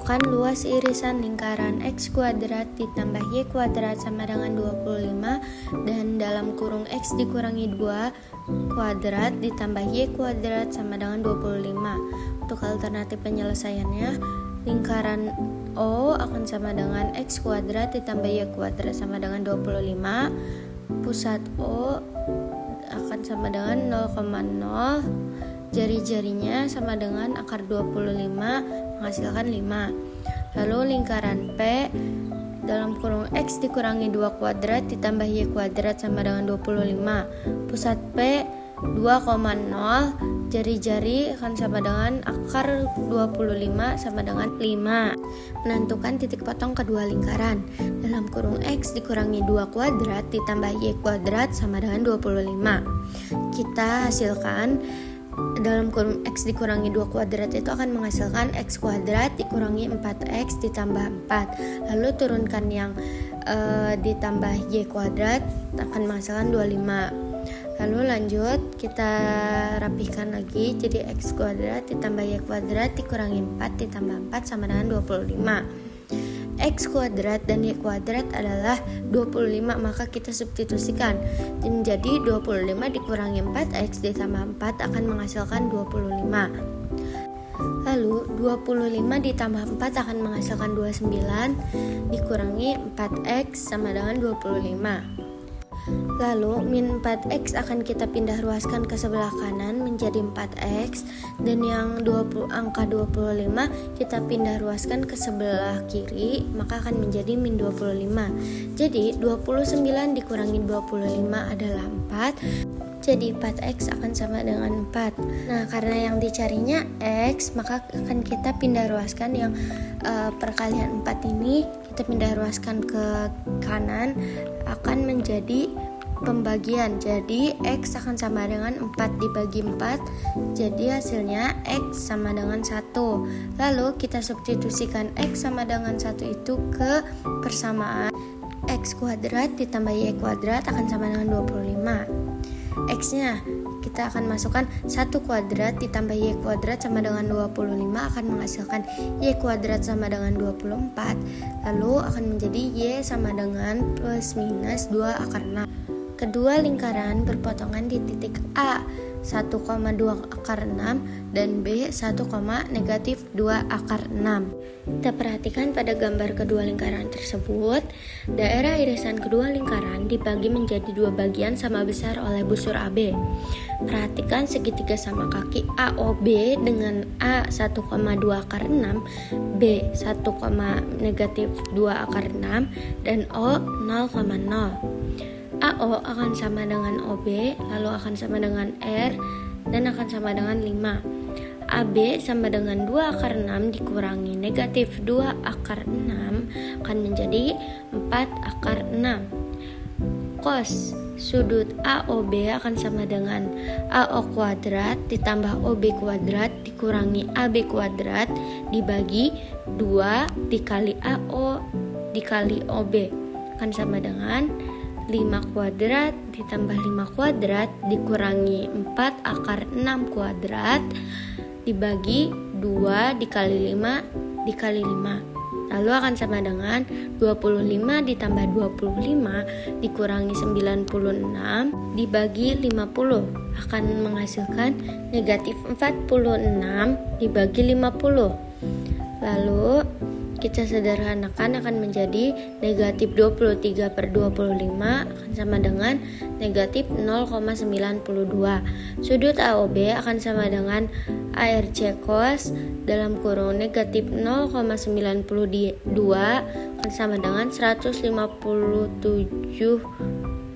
Tentukan luas irisan lingkaran x kuadrat ditambah y kuadrat sama dengan 25 dan dalam kurung x dikurangi 2 kuadrat ditambah y kuadrat sama dengan 25. Untuk alternatif penyelesaiannya, lingkaran O akan sama dengan x kuadrat ditambah y kuadrat sama dengan 25. Pusat O akan sama dengan 0,0. Jari-jarinya sama dengan akar 25 menghasilkan 5. Lalu lingkaran P dalam kurung X dikurangi 2 kuadrat ditambah Y kuadrat sama dengan 25. Pusat P 2,0. Jari-jari akan sama dengan akar 25 sama dengan 5. Menentukan titik potong kedua lingkaran. Dalam kurung X dikurangi 2 kuadrat ditambah Y kuadrat sama dengan 25. Kita hasilkan dalam kurung X dikurangi 2 kuadrat itu akan menghasilkan X kuadrat dikurangi 4X ditambah 4. Lalu turunkan yang ditambah Y kuadrat akan menghasilkan 25. Lalu lanjut kita rapihkan lagi jadi X kuadrat ditambah Y kuadrat dikurangi 4 ditambah 4 sama dengan 25. X kuadrat dan Y kuadrat adalah 25, maka kita substitusikan menjadi 25 dikurangi 4X ditambah 4 akan menghasilkan 25. Lalu 25 ditambah 4 akan menghasilkan 29 dikurangi 4X sama dengan 25. Lalu min 4X akan kita pindah ruaskan ke sebelah kanan menjadi 4X, dan yang angka 25 kita pindah ruaskan ke sebelah kiri maka akan menjadi min 25. Jadi 29 dikurangi 25 adalah 4. Jadi 4X akan sama dengan 4. Nah, karena yang dicarinya X, maka akan kita pindah ruaskan yang perkalian 4 ini kita pindah ruaskan ke kanan akan menjadi pembagian. Jadi X akan sama dengan 4 dibagi 4. Jadi hasilnya X sama dengan 1. Lalu kita substitusikan X sama dengan 1 itu ke persamaan X kuadrat ditambah Y kuadrat akan sama dengan 25. X-nya kita akan masukkan 1 kuadrat ditambah Y kuadrat sama dengan 25 akan menghasilkan Y kuadrat sama dengan 24. Lalu akan menjadi Y sama dengan plus minus 2 akar 6. Kedua lingkaran berpotongan di titik A 1,2 akar 6 dan B 1, negatif 2 akar 6. Kita perhatikan pada gambar kedua lingkaran tersebut, daerah irisan kedua lingkaran dibagi menjadi dua bagian sama besar oleh busur AB. Perhatikan segitiga sama kaki AOB dengan A 1,2 akar 6, B 1, negatif 2 akar 6, dan O 0,0. AO akan sama dengan OB, lalu akan sama dengan R, dan akan sama dengan 5. AB sama dengan 2 akar 6 dikurangi negatif 2 akar 6 akan menjadi 4 akar 6. Cos sudut AOB akan sama dengan AO kuadrat ditambah OB kuadrat dikurangi AB kuadrat dibagi 2 dikali AO dikali OB akan sama dengan 5 kuadrat ditambah 5 kuadrat dikurangi 4 akar 6 kuadrat dibagi 2 dikali 5 dikali 5. Lalu akan sama dengan 25 ditambah 25 dikurangi 96 dibagi 50 akan menghasilkan negatif 46 dibagi 50. Lalu kita sederhanakan akan menjadi negatif 23/25 akan sama dengan negatif 0,92. Sudut AOB akan sama dengan ARC cos dalam kurung negatif 0,92 akan sama dengan 157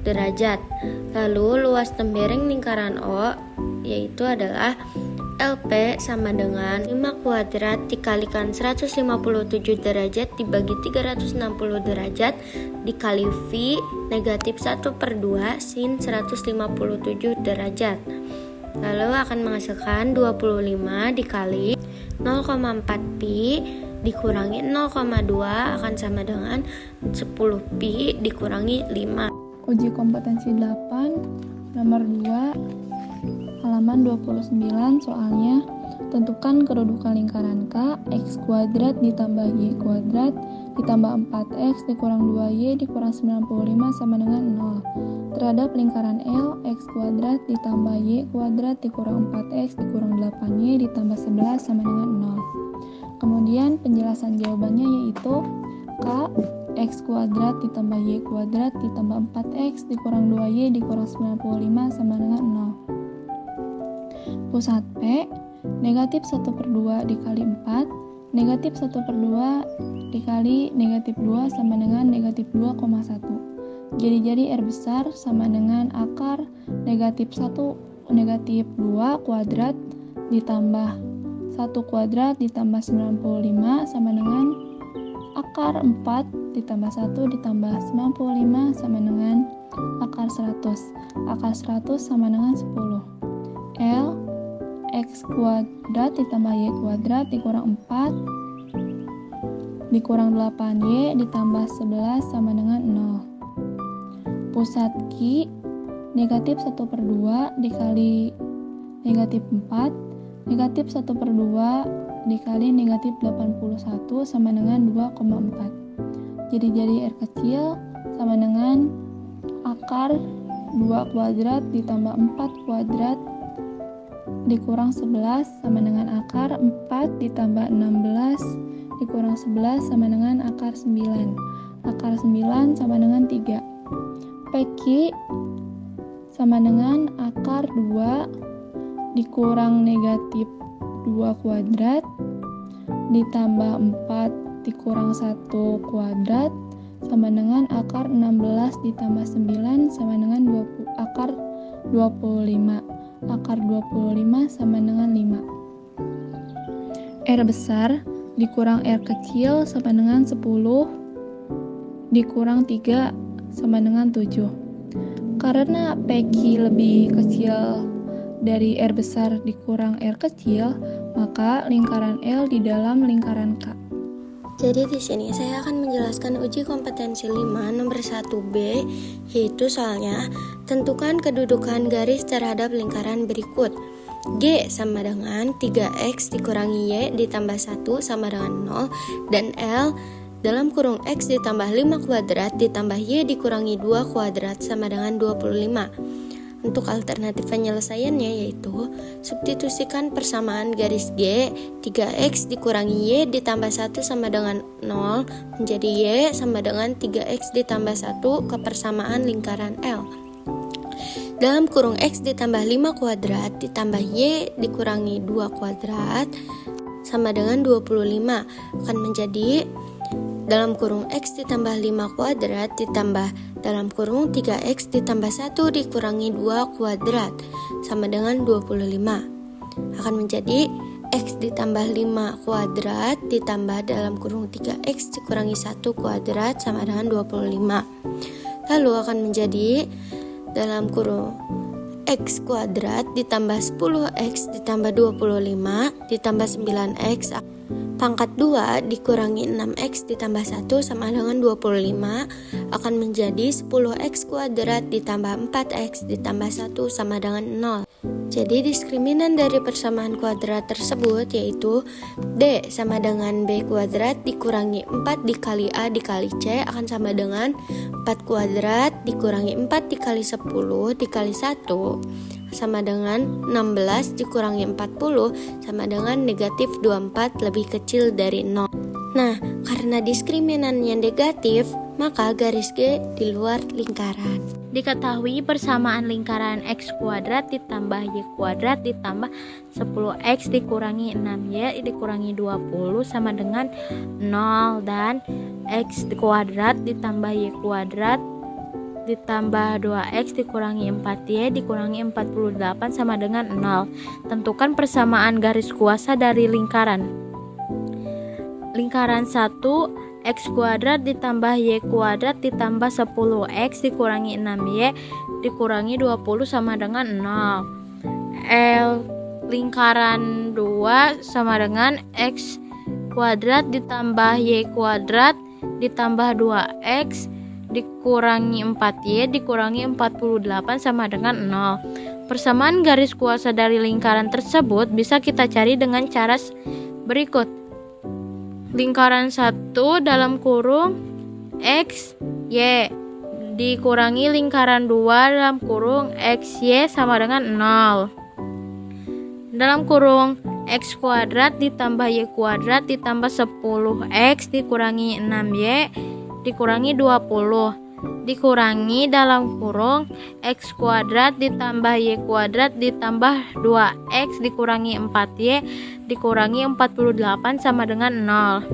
derajat. Lalu luas tembereng lingkaran O yaitu adalah LP sama dengan 5 kuadrat dikalikan 157 derajat dibagi 360 derajat dikali V negatif 1/2 sin 157 derajat. Lalu akan menghasilkan 25 dikali 0,4 pi dikurangi 0,2 akan sama dengan 10 pi dikurangi 5. Uji kompetensi 8 nomor 2 halaman 29, soalnya Tentukan kedudukan lingkaran K. X kuadrat ditambah Y kuadrat ditambah 4X dikurang 2Y dikurang 95 sama dengan 0. Terhadap lingkaran L, X kuadrat ditambah Y kuadrat dikurang 4X dikurang 8Y ditambah 11 sama dengan 0. Kemudian penjelasan jawabannya yaitu K. X kuadrat ditambah Y kuadrat ditambah 4X dikurang 2Y dikurang 95 sama dengan 0. Pusat P, negatif 1/2 dikali 4, negatif 1/2 dikali negatif 2 sama dengan negatif 2,1. Jadi R besar sama dengan akar negatif 1 negatif 2 kuadrat ditambah 1 kuadrat ditambah 95 sama dengan akar 4 ditambah 1 ditambah 95 sama dengan akar 100. Akar 100 sama dengan 10. L X kuadrat ditambah Y kuadrat dikurang 4 dikurang 8Y ditambah 11 sama dengan 0. Pusat Q, negatif 1/2 dikali negatif 4, negatif 1/2 dikali negatif 81 sama dengan 2,4. Jadi R kecil sama dengan akar 2 kuadrat ditambah 4 kuadrat dikurang 11 sama dengan akar 4 ditambah 16 dikurang 11 sama dengan akar 9. Akar 9 sama dengan 3. PQ sama dengan akar 2 dikurang negatif 2 kuadrat ditambah 4 dikurang 1 kuadrat sama dengan akar 16 ditambah 9 sama dengan 20, akar 25. Akar 25 sama dengan 5. R besar dikurang R kecil sama dengan 10 dikurang 3 sama dengan 7. Karena PQ lebih kecil dari R besar dikurang R kecil, maka lingkaran L di dalam lingkaran K. Jadi di sini saya akan menjelaskan uji kompetensi 5 nomor 1B, yaitu soalnya tentukan kedudukan garis terhadap lingkaran berikut. G sama dengan 3X dikurangi Y ditambah 1 sama dengan 0, dan L dalam kurung X ditambah 5 kuadrat ditambah Y dikurangi 2 kuadrat sama dengan 25. Untuk alternatif penyelesaiannya yaitu substitusikan persamaan garis G, 3X dikurangi Y ditambah 1 sama dengan 0 menjadi Y sama dengan 3X ditambah 1 ke persamaan lingkaran L. Dalam kurung X ditambah 5 kuadrat ditambah Y dikurangi 2 kuadrat sama dengan 25 akan menjadi dalam kurung X ditambah 5 kuadrat ditambah dalam kurung 3X ditambah 1 dikurangi 2 kuadrat sama dengan 25 akan menjadi X ditambah 5 kuadrat ditambah dalam kurung 3X dikurangi 1 kuadrat sama dengan 25. Lalu akan menjadi dalam kurung X kuadrat ditambah 10X ditambah 25 ditambah 9X pangkat 2 dikurangi 6X ditambah 1 sama dengan 25 akan menjadi 10X kuadrat ditambah 4X ditambah 1 sama dengan 0. Jadi diskriminan dari persamaan kuadrat tersebut yaitu D sama dengan B kuadrat dikurangi 4 dikali A dikali C akan sama dengan 4 kuadrat dikurangi 4 dikali 10 dikali 1 sama dengan 16 dikurangi 40 sama dengan negatif 24 lebih kecil dari 0. Nah, karena diskriminannya negatif, maka garis G di luar lingkaran. Diketahui persamaan lingkaran X kuadrat ditambah Y kuadrat ditambah 10X dikurangi 6Y dikurangi 20 sama dengan 0 dan X kuadrat ditambah Y kuadrat ditambah 2X dikurangi 4Y dikurangi 48 sama dengan 0. Tentukan persamaan garis kuasa dari lingkaran. Lingkaran 1, X kuadrat ditambah Y kuadrat ditambah 10X dikurangi 6Y dikurangi 20 sama dengan 0. L lingkaran 2 sama dengan X kuadrat ditambah Y kuadrat ditambah 2X dikurangi 4Y dikurangi 48 sama dengan 0. Persamaan garis kuasa dari lingkaran tersebut bisa kita cari dengan cara berikut. Lingkaran 1 dalam kurung X, Y dikurangi lingkaran 2 dalam kurung X, Y sama dengan 0. Dalam kurung X kuadrat ditambah Y kuadrat ditambah 10X dikurangi 6Y dikurangi 20. Dikurangi dalam kurung X kuadrat ditambah Y kuadrat ditambah 2X dikurangi 4Y dikurangi 48 sama dengan 0.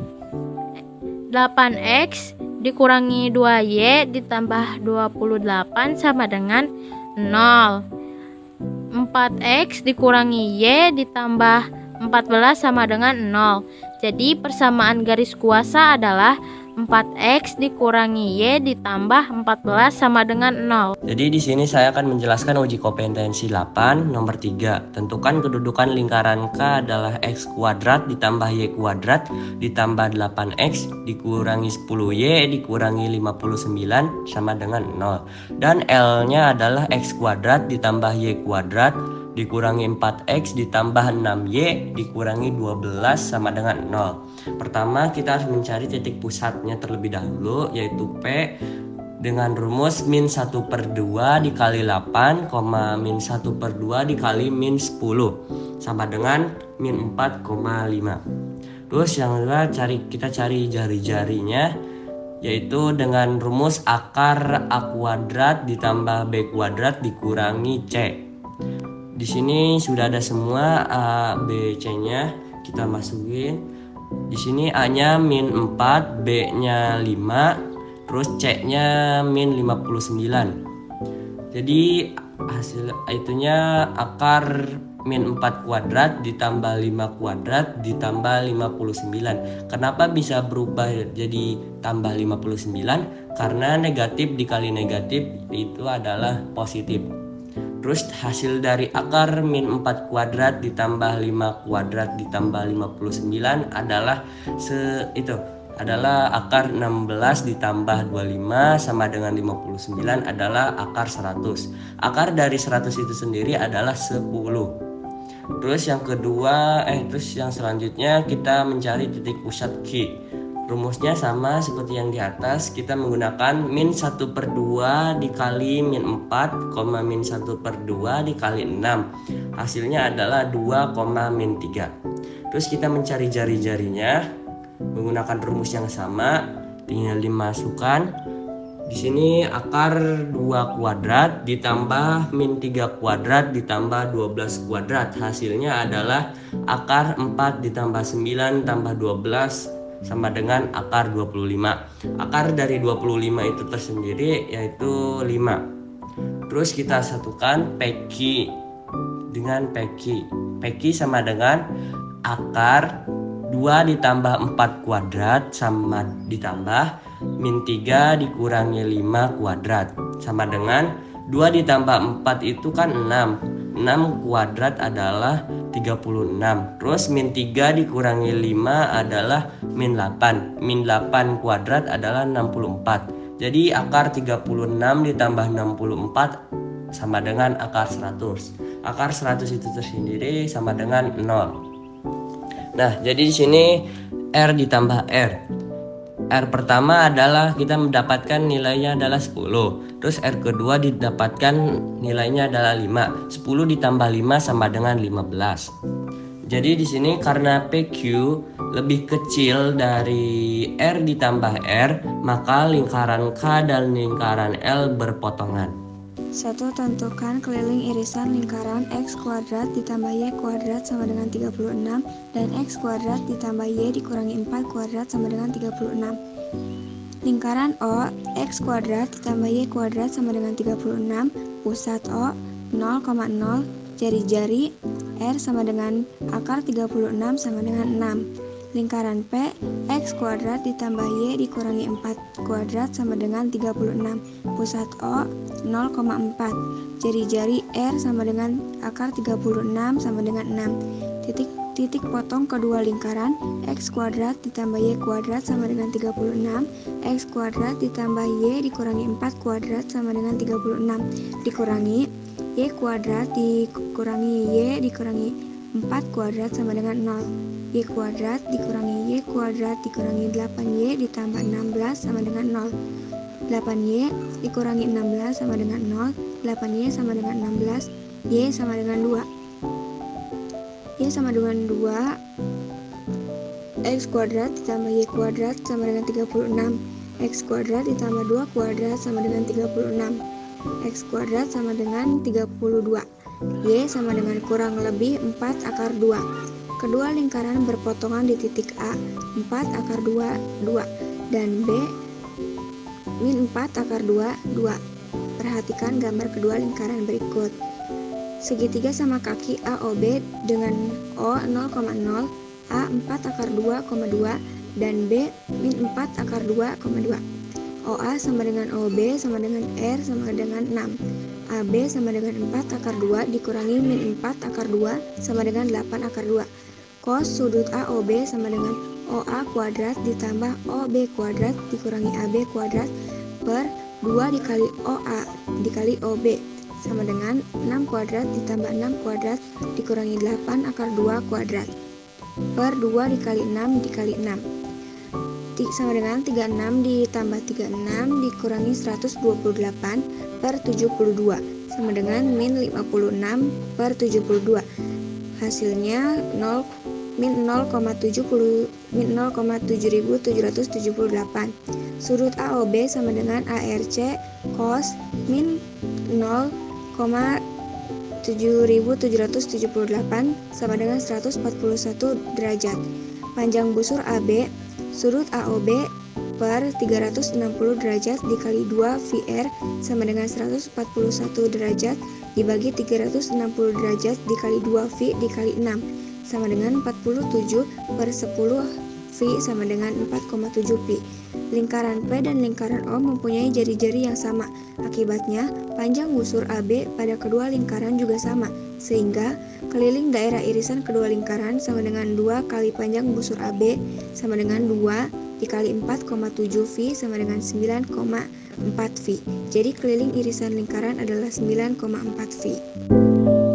8X dikurangi 2Y ditambah 28 sama dengan 0. 4X dikurangi Y ditambah 14 sama dengan 0. Jadi persamaan garis kuasa adalah 4X dikurangi Y ditambah 14 sama dengan 0. Jadi di sini saya akan menjelaskan uji kompetensi 8 nomor 3. Tentukan kedudukan lingkaran K adalah X kuadrat ditambah Y kuadrat ditambah 8X dikurangi 10Y dikurangi 59 sama dengan 0. Dan L-nya adalah X kuadrat ditambah Y kuadrat dikurangi 4X ditambah 6Y dikurangi 12 sama dengan 0. Pertama kita harus mencari titik pusatnya terlebih dahulu, yaitu P dengan rumus min 1/2 dikali 8, min 1/2 dikali min 10 sama dengan min 4,5. Terus yang kedua kita cari jari-jarinya, yaitu dengan rumus akar A kuadrat ditambah B kuadrat dikurangi C. Di sini sudah ada semua A, B, C-nya, kita masukin. Di sini A-nya min 4, B-nya 5, terus C-nya min 59. Jadi hasil itunya akar min 4 kuadrat ditambah 5 kuadrat ditambah 59. Kenapa bisa berubah jadi tambah 59? Karena negatif dikali negatif itu adalah positif. Terus hasil dari akar min 4 kuadrat ditambah 5 kuadrat ditambah 59 adalah adalah akar 16 ditambah 25 sama dengan 59 adalah akar 100. Akar dari 100 itu sendiri adalah 10. Terus yang selanjutnya kita mencari titik pusat Q. Rumusnya sama seperti yang di atas, kita menggunakan min 1/2 dikali min 4, min 1/2 dikali 6. Hasilnya adalah 2, min 3. Terus kita mencari jari-jarinya menggunakan rumus yang sama, tinggal dimasukkan. Di sini akar 2 kuadrat ditambah min 3 kuadrat ditambah 12 kuadrat. Hasilnya adalah akar 4 ditambah 9 tambah 12 sama dengan akar 25. Akar dari 25 itu tersendiri yaitu 5. Terus kita satukan PQ dengan PQ. PQ sama dengan akar 2 ditambah 4 kuadrat sama ditambah min 3 dikurangi 5 kuadrat sama dengan 2 ditambah 4 itu kan 6. 6 kuadrat adalah 36. Terus min 3 dikurangi 5 adalah min 8. Min 8 kuadrat adalah 64. Jadi akar 36 ditambah 64 sama dengan akar 100. Akar 100 itu tersendiri sama dengan 0. Nah, jadi di sini R ditambah R. R pertama adalah kita mendapatkan nilainya adalah 10. Terus R kedua didapatkan nilainya adalah 5. 10 ditambah 5 sama dengan 15. Jadi di sini karena PQ lebih kecil dari R ditambah R, maka lingkaran K dan lingkaran L berpotongan. 1. Tentukan keliling irisan lingkaran X kuadrat ditambah Y kuadrat sama dengan 36 dan X kuadrat ditambah Y dikurangi 4 kuadrat sama dengan 36. Lingkaran O, X kuadrat ditambah Y kuadrat sama dengan 36, pusat O 0,0, jari-jari R sama dengan akar 36 sama dengan 6. Lingkaran P, X kuadrat ditambah Y dikurangi 4 kuadrat sama dengan 36, pusat O 0,4, jari-jari R sama dengan akar 36 sama dengan 6. Titik potong kedua lingkaran X kuadrat ditambah Y kuadrat sama dengan 36, X kuadrat ditambah Y dikurangi 4 kuadrat sama dengan 36, dikurangi Y kuadrat dikurangi Y dikurangi 4 kuadrat sama dengan 0. Y kuadrat dikurangi Y kuadrat dikurangi 8Y ditambah 16 sama dengan 0. 8Y dikurangi 16 sama dengan 0. 8Y sama dengan 16. Y sama dengan 2. Y sama dengan 2. X kuadrat ditambah Y kuadrat sama dengan 36. X kuadrat ditambah 2 kuadrat sama dengan 36. X kuadrat sama dengan 32. Y sama dengan kurang lebih 4 akar 2. Kedua lingkaran berpotongan di titik A, 4 akar 2, 2, dan B, min 4 akar 2, 2. Perhatikan gambar kedua lingkaran berikut. Segitiga sama kaki AOB dengan O 0,0, A 4 akar 2,2, dan B, min 4 akar 2,2. OA sama dengan OB sama dengan R sama dengan 6. AB sama dengan 4 akar 2 dikurangi min 4 akar 2 sama dengan 8 akar 2. Cos sudut AOB sama dengan OA kuadrat ditambah OB kuadrat dikurangi AB kuadrat per 2 dikali OA dikali OB sama dengan 6 kuadrat ditambah 6 kuadrat dikurangi 8 akar 2 kuadrat per 2 dikali 6 dikali 6 sama dengan 36 ditambah 36 dikurangi 128 per 72 sama dengan min 56 per 72. Hasilnya min 0,7778. Sudut AOB sama dengan ARC cos min 0,7778 sama dengan 141 derajat. Panjang busur AB sudut AOB per 360 derajat dikali 2 VR sama dengan 141 derajat dibagi 360 derajat dikali 2 V dikali 6 sama dengan 47 per 10 V sama dengan 4,7 Pi. Lingkaran P dan lingkaran O mempunyai jari-jari yang sama. Akibatnya, panjang busur AB pada kedua lingkaran juga sama, sehingga keliling daerah irisan kedua lingkaran sama dengan 2 kali panjang busur AB sama dengan 2 dikali 4,7 V sama dengan 9,4 V. Jadi keliling irisan lingkaran adalah 9,4 V.